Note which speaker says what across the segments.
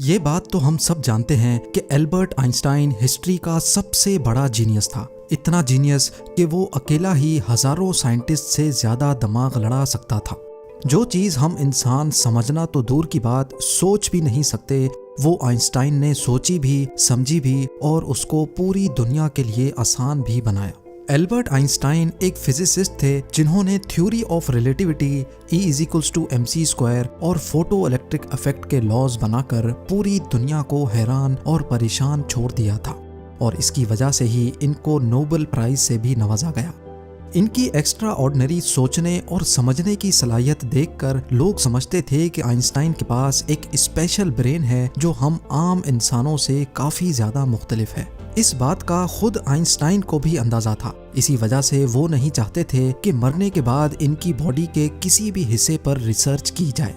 Speaker 1: ये बात तो हम सब जानते हैं कि एल्बर्ट आइंस्टाइन हिस्ट्री का सबसे बड़ा जीनियस था। इतना जीनियस कि वो अकेला ही हजारों साइंटिस्ट से ज्यादा दिमाग लड़ा सकता था। जो चीज़ हम इंसान समझना तो दूर की बात, सोच भी नहीं सकते, वो आइंस्टाइन ने सोची भी, समझी भी और उसको पूरी दुनिया के लिए आसान भी बनाया। एल्बर्ट आइंस्टाइन एक फिजिसिस्ट थे जिन्होंने थ्योरी ऑफ रिलेटिविटी, E=mc² और फोटो इलेक्ट्रिक इफेक्ट के लॉज बनाकर पूरी दुनिया को हैरान और परेशान छोड़ दिया था और इसकी वजह से ही इनको नोबेल प्राइज से भी नवाजा गया। इनकी एक्स्ट्रा ऑर्डिनरी सोचने और समझने की सलाहियत देखकर लोग समझते थे कि आइंस्टाइन के पास एक स्पेशल ब्रेन है जो हम आम इंसानों से काफ़ी ज़्यादा मुख्तलिफ है। इस बात का खुद आइंस्टाइन को भी अंदाजा था। इसी वजह से वो नहीं चाहते थे कि मरने के बाद इनकी बॉडी के किसी भी हिस्से पर रिसर्च की जाए,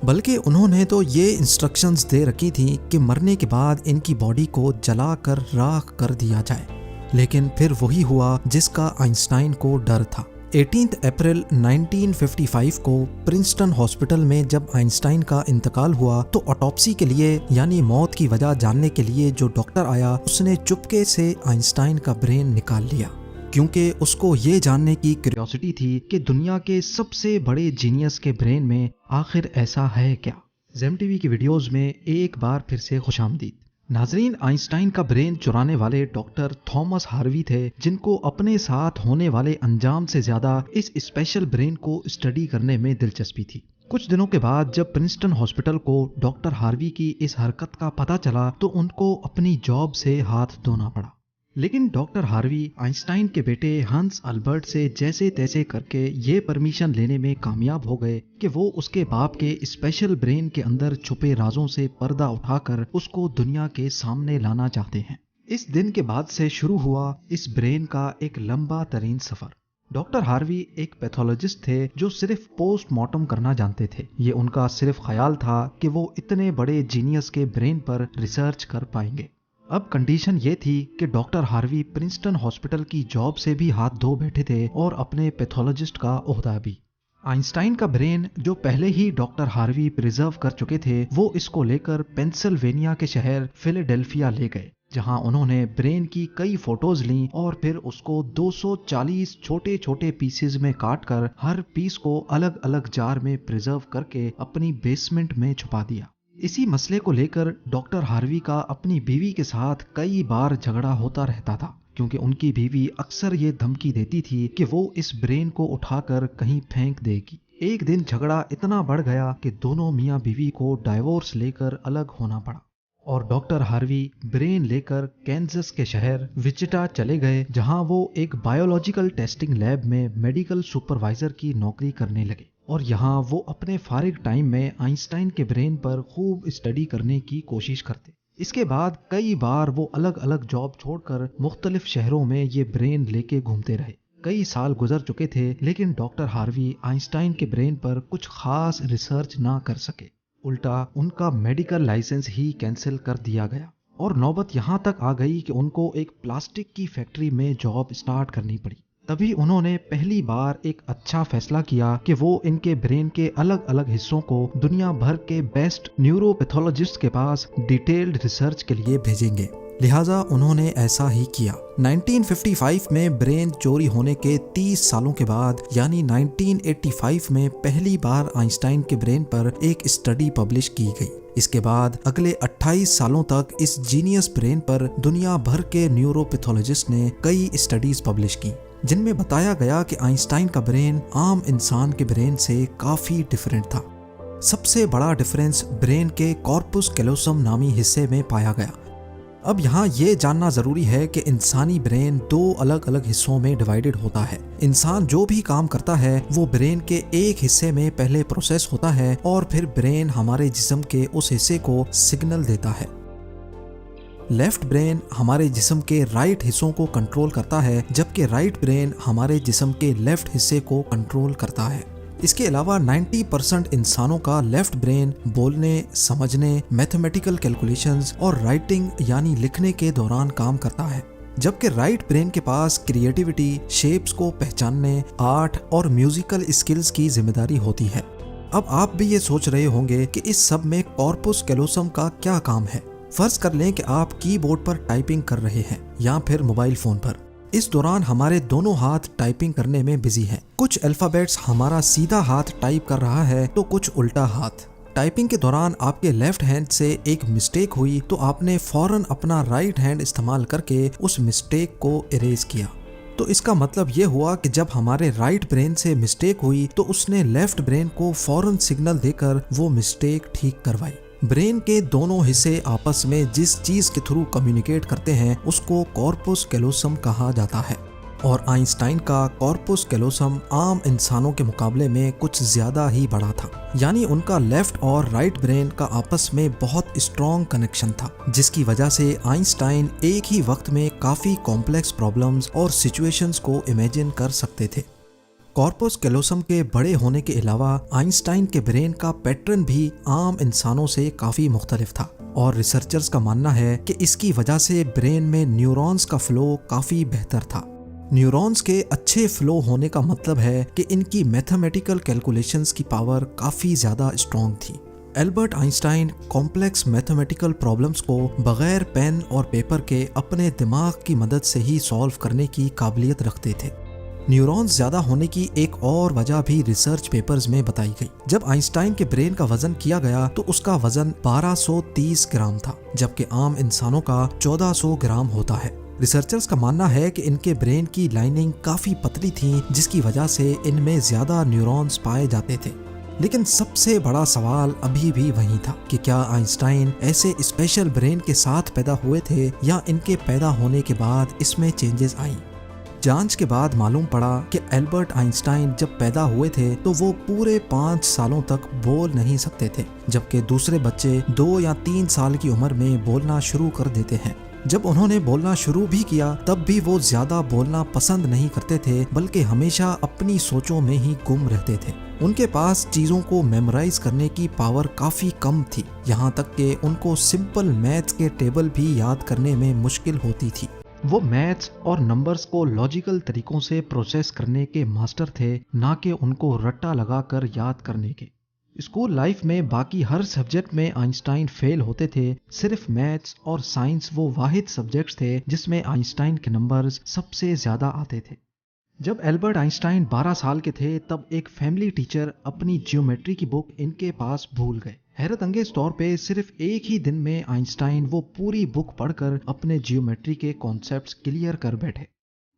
Speaker 1: बल्कि उन्होंने तो ये इंस्ट्रक्शंस दे रखी थी कि मरने के बाद इनकी बॉडी को जलाकर राख कर दिया जाए। लेकिन फिर वही हुआ जिसका आइंस्टाइन को डर था। 18 अप्रैल 1955 को प्रिंसटन हॉस्पिटल में जब आइंस्टाइन का इंतकाल हुआ तो ऑटोप्सी के लिए यानी मौत की वजह जानने के लिए जो डॉक्टर आया उसने चुपके से आइंस्टाइन का ब्रेन निकाल लिया, क्योंकि उसको ये जानने की क्यूरियोसिटी थी कि दुनिया के सबसे बड़े जीनियस के ब्रेन में आखिर ऐसा है क्या। जेम टीवी की वीडियोस में एक बार फिर से खुशामदीद। नाजरीन, आइंस्टाइन का ब्रेन चुराने वाले डॉक्टर थॉमस हार्वी थे, जिनको अपने साथ होने वाले अंजाम से ज्यादा इस स्पेशल ब्रेन को स्टडी करने में दिलचस्पी थी। कुछ दिनों के बाद जब प्रिंसटन हॉस्पिटल को डॉक्टर हार्वी की इस हरकत का पता चला तो उनको अपनी जॉब से हाथ धोना पड़ा। लेकिन डॉक्टर हार्वी आइंस्टाइन के बेटे हंस अल्बर्ट से जैसे तैसे करके ये परमिशन लेने में कामयाब हो गए कि वो उसके बाप के स्पेशल ब्रेन के अंदर छुपे राजों से पर्दा उठाकर उसको दुनिया के सामने लाना चाहते हैं। इस दिन के बाद से शुरू हुआ इस ब्रेन का एक लंबा तरीन सफर। डॉक्टर हार्वी एक पैथोलॉजिस्ट थे जो सिर्फ पोस्टमार्टम करना जानते थे। ये उनका सिर्फ ख्याल था कि वो इतने बड़े जीनियस के ब्रेन पर रिसर्च कर पाएंगे। अब कंडीशन ये थी कि डॉक्टर हार्वी प्रिंसटन हॉस्पिटल की जॉब से भी हाथ धो बैठे थे और अपने पैथोलॉजिस्ट का ओहदा भी। आइंस्टाइन का ब्रेन जो पहले ही डॉक्टर हार्वी प्रिजर्व कर चुके थे, वो इसको लेकर पेंसिल्वेनिया के शहर फिलाडेल्फिया ले गए, जहां उन्होंने ब्रेन की कई फोटोज ली और फिर उसको 240 छोटे छोटे पीसेज में काटकर हर पीस को अलग अलग जार में प्रिजर्व करके अपनी बेसमेंट में छुपा दिया। इसी मसले को लेकर डॉक्टर हार्वी का अपनी बीवी के साथ कई बार झगड़ा होता रहता था, क्योंकि उनकी बीवी अक्सर ये धमकी देती थी कि वो इस ब्रेन को उठाकर कहीं फेंक देगी। एक दिन झगड़ा इतना बढ़ गया कि दोनों मियां बीवी को डाइवोर्स लेकर अलग होना पड़ा और डॉक्टर हार्वी ब्रेन लेकर कैंसस के शहर विचिटा चले गए, जहां वो एक बायोलॉजिकल टेस्टिंग लैब में मेडिकल सुपरवाइजर की नौकरी करने लगे और यहाँ वो अपने फारिग टाइम में आइंस्टाइन के ब्रेन पर खूब स्टडी करने की कोशिश करते। इसके बाद कई बार वो अलग अलग जॉब छोड़कर मुख्तलिफ शहरों में ये ब्रेन लेके घूमते रहे। कई साल गुजर चुके थे लेकिन डॉक्टर हार्वी आइंस्टाइन के ब्रेन पर कुछ खास रिसर्च ना कर सके। उल्टा उनका मेडिकल लाइसेंस ही कैंसिल कर दिया गया और नौबत यहाँ तक आ गई कि उनको एक प्लास्टिक की फैक्ट्री में जॉब स्टार्ट करनी पड़ी। तभी उन्होंने पहली बार एक अच्छा फैसला किया कि वो इनके ब्रेन के अलग अलग हिस्सों को दुनिया भर के बेस्ट न्यूरोपैथोलॉजिस्ट के पास डिटेल्ड रिसर्च के लिए भेजेंगे। लिहाजा उन्होंने ऐसा ही किया। 1955 में ब्रेन चोरी होने के 30 सालों के बाद यानी 1985 में पहली बार आइंस्टाइन के ब्रेन पर एक स्टडी पब्लिश की गई। इसके बाद अगले 28 सालों तक इस जीनियस ब्रेन पर दुनिया भर के न्यूरोपैथोलॉजिस्ट ने कई स्टडीज पब्लिश की, जिनमें बताया गया कि आइंस्टाइन का ब्रेन आम इंसान के ब्रेन से काफी डिफरेंट था। सबसे बड़ा डिफरेंस ब्रेन के कॉर्पस कैलोसम नामी हिस्से में पाया गया। अब यहाँ ये जानना जरूरी है कि इंसानी ब्रेन दो अलग अलग हिस्सों में डिवाइडेड होता है। इंसान जो भी काम करता है वो ब्रेन के एक हिस्से में पहले प्रोसेस होता है और फिर ब्रेन हमारे जिस्म के उस हिस्से को सिग्नल देता है। लेफ्ट ब्रेन हमारे जिस्म के राइट हिस्सों को कंट्रोल करता है, जबकि राइट ब्रेन हमारे जिस्म के लेफ्ट हिस्से को कंट्रोल करता है। इसके अलावा 90% इंसानों का लेफ्ट ब्रेन बोलने, समझने, मैथमेटिकल कैलकुलेशंस और राइटिंग यानी लिखने के दौरान काम करता है, जबकि राइट ब्रेन के पास क्रिएटिविटी, शेप्स को पहचानने, आर्ट और म्यूजिकल स्किल्स की जिम्मेदारी होती है। अब आप भी ये सोच रहे होंगे कि इस सब में कॉर्पस कैलोसम का क्या काम है। फर्ज कर लें कि आप कीबोर्ड पर टाइपिंग कर रहे हैं या फिर मोबाइल फोन पर। इस दौरान हमारे दोनों हाथ टाइपिंग करने में बिजी हैं। कुछ अल्फाबेट्स हमारा सीधा हाथ टाइप कर रहा है तो कुछ उल्टा हाथ। टाइपिंग के दौरान आपके लेफ्ट हैंड से एक मिस्टेक हुई तो आपने फौरन अपना राइट हैंड इस्तेमाल करके उस मिस्टेक को इरेज किया। तो इसका मतलब ये हुआ कि जब हमारे राइट ब्रेन से मिस्टेक हुई तो उसने लेफ्ट ब्रेन को फौरन सिग्नल देकर वो मिस्टेक ठीक करवाई। ब्रेन के दोनों हिस्से आपस में जिस चीज के थ्रू कम्युनिकेट करते हैं उसको कॉर्पस कैलोसम कहा जाता है। और आइंस्टाइन का कॉर्पस कैलोसम आम इंसानों के मुकाबले में कुछ ज्यादा ही बड़ा था, यानी उनका लेफ्ट और राइट ब्रेन का आपस में बहुत स्ट्रॉन्ग कनेक्शन था, जिसकी वजह से आइंस्टाइन एक ही वक्त में काफी कॉम्प्लेक्स प्रॉब्लम्स और सिचुएशंस को इमेजिन कर सकते थे। कॉर्पस कैलोसम के बड़े होने के अलावा आइंस्टाइन के ब्रेन का पैटर्न भी आम इंसानों से काफी मुख्तलिफ था और रिसर्चर्स का मानना है कि इसकी वजह से ब्रेन में न्यूरॉन्स का फ्लो काफी बेहतर था। न्यूरॉन्स के अच्छे फ्लो होने का मतलब है कि इनकी मैथमेटिकल कैलकुलेशंस की पावर काफी ज्यादा स्ट्रॉन्ग थी। Albert Einstein complex mathematical problems को बगैर पेन और पेपर के अपने दिमाग की मदद से ही सॉल्व करने की काबिलियत रखते थे। न्यूरॉन्स ज्यादा होने की एक और वजह भी रिसर्च पेपर्स में बताई गई। जब आइंस्टाइन के ब्रेन का वजन किया गया तो उसका वजन 1230 ग्राम था, जबकि आम इंसानों का 1400 ग्राम होता है। रिसर्चर्स का मानना है कि इनके ब्रेन की लाइनिंग काफी पतली थी, जिसकी वजह से इनमें ज्यादा न्यूरॉन्स पाए जाते थे। लेकिन सबसे बड़ा सवाल अभी भी वही था कि क्या आइंस्टाइन ऐसे स्पेशल ब्रेन के साथ पैदा हुए थे या इनके पैदा होने के बाद इसमें चेंजेस आई। जांच के बाद मालूम पड़ा कि एल्बर्ट आइंस्टाइन जब पैदा हुए थे तो वो पूरे 5 सालों तक बोल नहीं सकते थे, जबकि दूसरे बच्चे 2 या 3 साल की उम्र में बोलना शुरू कर देते हैं। जब उन्होंने बोलना शुरू भी किया तब भी वो ज्यादा बोलना पसंद नहीं करते थे, बल्कि हमेशा अपनी सोचों में ही गुम रहते थे। उनके पास चीजों को मेमोराइज करने की पावर काफी कम थी, यहाँ तक कि उनको सिंपल मैथ्स के टेबल भी याद करने में मुश्किल होती थी। वो मैथ्स और नंबर्स को लॉजिकल तरीकों से प्रोसेस करने के मास्टर थे, ना कि उनको रट्टा लगाकर याद करने के। स्कूल लाइफ में बाकी हर सब्जेक्ट में आइंस्टाइन फेल होते थे, सिर्फ मैथ्स और साइंस वो वाहिद सब्जेक्ट्स थे जिसमें आइंस्टाइन के नंबर्स सबसे ज्यादा आते थे। जब एल्बर्ट आइंस्टाइन 12 साल के थे तब एक फैमिली टीचर अपनी ज्योमेट्री की बुक इनके पास भूल गए। हैरत अंगेज तौर पे सिर्फ एक ही दिन में आइंस्टाइन वो पूरी बुक पढ़कर अपने ज्योमेट्री के कॉन्सेप्ट्स क्लियर कर बैठे।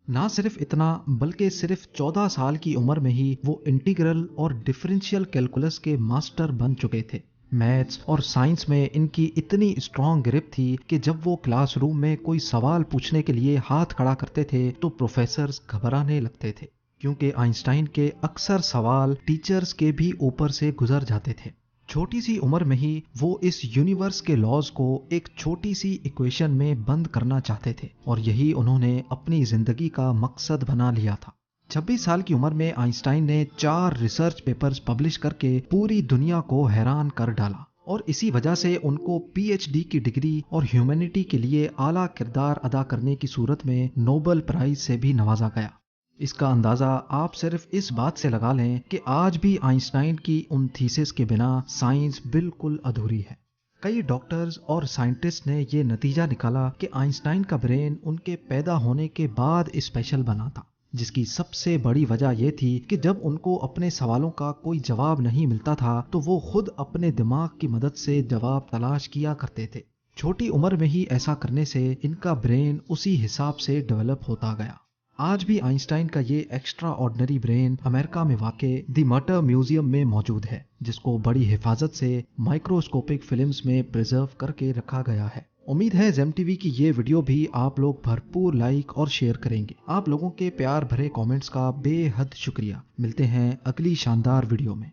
Speaker 1: ना सिर्फ इतना, बल्कि सिर्फ 14 साल की उम्र में ही वो इंटीग्रल और डिफरेंशियल कैलकुलस के मास्टर बन चुके थे। मैथ्स और साइंस में इनकी इतनी स्ट्रॉन्ग ग्रिप थी कि जब वो क्लासरूम में कोई सवाल पूछने के लिए हाथ खड़ा करते थे तो प्रोफेसर्स घबराने लगते थे, क्योंकि आइंस्टाइन के अक्सर सवाल टीचर्स के भी ऊपर से गुजर जाते थे। छोटी सी उम्र में ही वो इस यूनिवर्स के लॉज को एक छोटी सी इक्वेशन में बंद करना चाहते थे और यही उन्होंने अपनी जिंदगी का मकसद बना लिया था। 26 साल की उम्र में आइंस्टाइन ने 4 रिसर्च पेपर्स पब्लिश करके पूरी दुनिया को हैरान कर डाला और इसी वजह से उनको पीएचडी की डिग्री और ह्यूमैनिटी के लिए आला किरदार अदा करने की सूरत में नोबेल प्राइज से भी नवाजा गया। इसका अंदाजा आप सिर्फ इस बात से लगा लें कि आज भी आइंस्टाइन की उन थीसिस के बिना साइंस बिल्कुल अधूरी है। कई डॉक्टर्स और साइंटिस्ट ने ये नतीजा निकाला कि आइंस्टाइन का ब्रेन उनके पैदा होने के बाद स्पेशल बना था, जिसकी सबसे बड़ी वजह यह थी कि जब उनको अपने सवालों का कोई जवाब नहीं मिलता था तो वो खुद अपने दिमाग की मदद से जवाब तलाश किया करते थे। छोटी उम्र में ही ऐसा करने से इनका ब्रेन उसी हिसाब से डेवलप होता गया। आज भी आइंस्टाइन का ये एक्स्ट्रा ऑर्डिनरी ब्रेन अमेरिका में वाक़े द मटर म्यूजियम में मौजूद है, जिसको बड़ी हिफाजत से माइक्रोस्कोपिक फिल्म्स में प्रिजर्व करके रखा गया है। उम्मीद है जेम टीवी की ये वीडियो भी आप लोग भरपूर लाइक और शेयर करेंगे। आप लोगों के प्यार भरे कमेंट्स का बेहद शुक्रिया। मिलते हैं अगली शानदार वीडियो में।